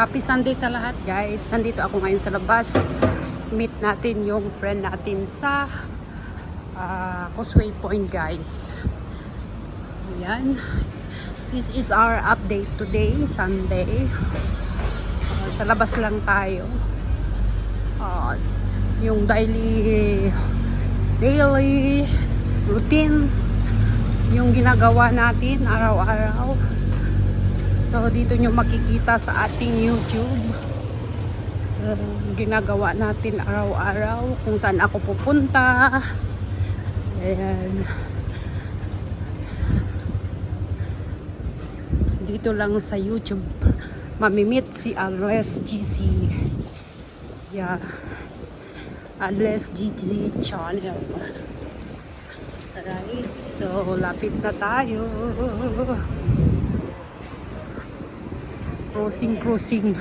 Happy Sunday sa lahat guys. Nandito ako ngayon sa labas. Meet natin yung friend natin sa Causeway Point guys. Ayan. This is our update today, Sunday. Sa labas lang tayo. Yung daily routine. Yung ginagawa natin araw-araw. So dito nyo makikita sa ating YouTube ginagawa natin araw-araw, kung saan ako pupunta. Ayan. Dito lang sa YouTube mamimit si Alres GC. Yeah. Alres GC channel. Alright, so lapit na tayo. Crossing.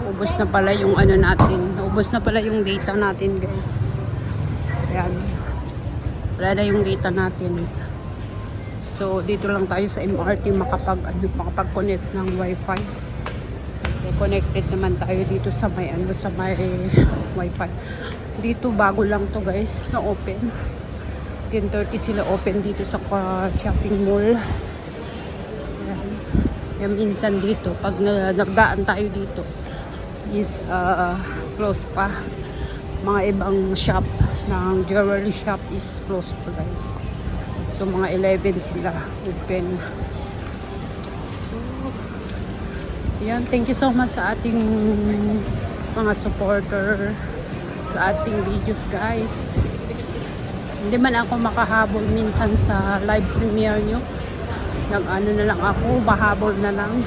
Ubos na pala yung ano natin. Ubos na pala yung data natin, guys. Ayan. Wala na yung data natin. So dito lang tayo sa MRT makapag-connect ng wifi. Kasi connected naman tayo dito sa may wifi. Dito bago lang to guys, na open. 10:30 sila open dito sa shopping mall. Ayan. Yan minsan dito pag nagdaan tayo dito is close pa. Mga ibang shop ng jewelry shop is closed po guys. So mga 11 sila open. So yan, thank you so much sa ating mga supporter sa ating videos guys. Hindi man ako makahabol minsan sa live premiere nyo. Nag-ano na lang ako, mahabol na lang.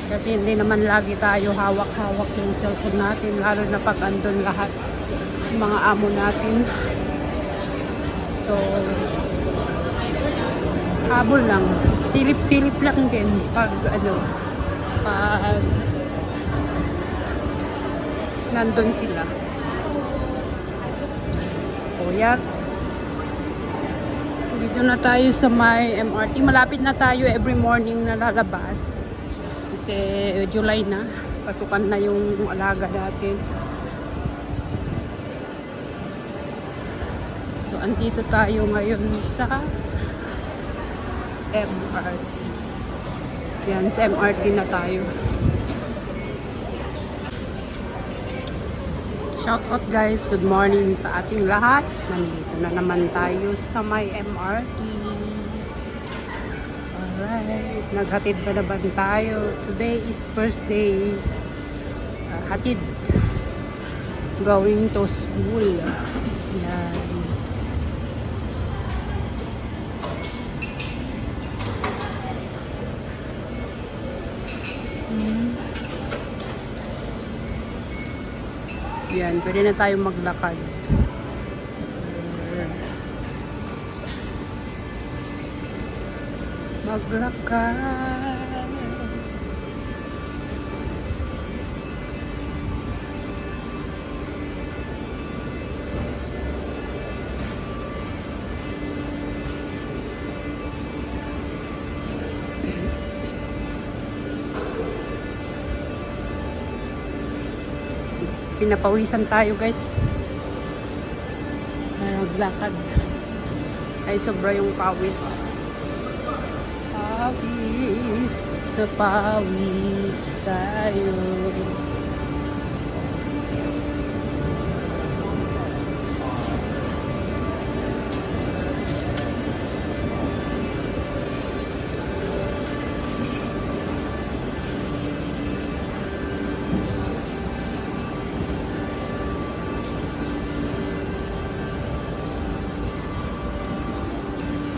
Kasi hindi naman lagi tayo hawak-hawak yung cellphone natin, lalo na pag andun lahat mga amo natin. So habol lang, silip-silip lang din pag nandun sila. O yan, dito na tayo sa may MRT. Malapit na tayo, every morning na lalabas kasi July na, pasukan na yung alaga natin. So, andito tayo ngayon sa MRT. Yan, sa MRT na tayo. Shout out guys, good morning sa ating lahat. Nandito na naman tayo sa may MRT. Alright, naghatid pa naman tayo. Today is first day. Hatid. Going to school. Yan. Yan, pwede na tayo maglakad. Maglakad. Pinapawisan tayo guys. Naglakad. Ay sobra yung pawis. Pawis tayo.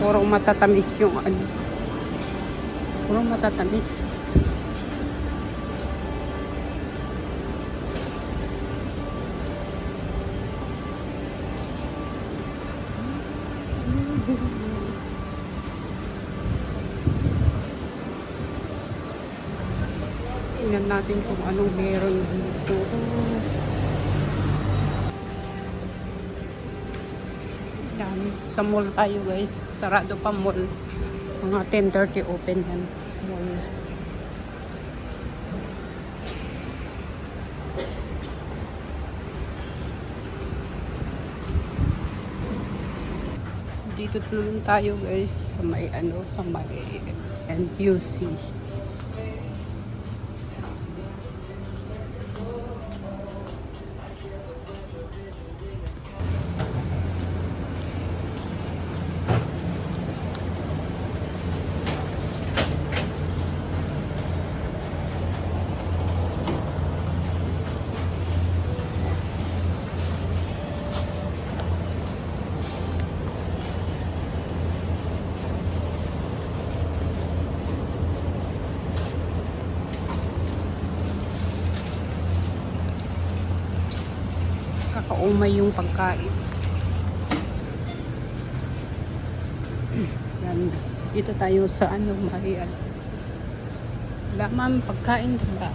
Puro matatamis yung puro matatamis. Tingnan natin kung anong meron dito. Yan. Sa mall tayo guys. Sarado pa mall. Mga 10:30 open yan. Mall. Dito naman tayo guys sa may sa may NQC. Kakaumay yung pagkain. Yan. Dito tayo sa may laman pagkain, diba?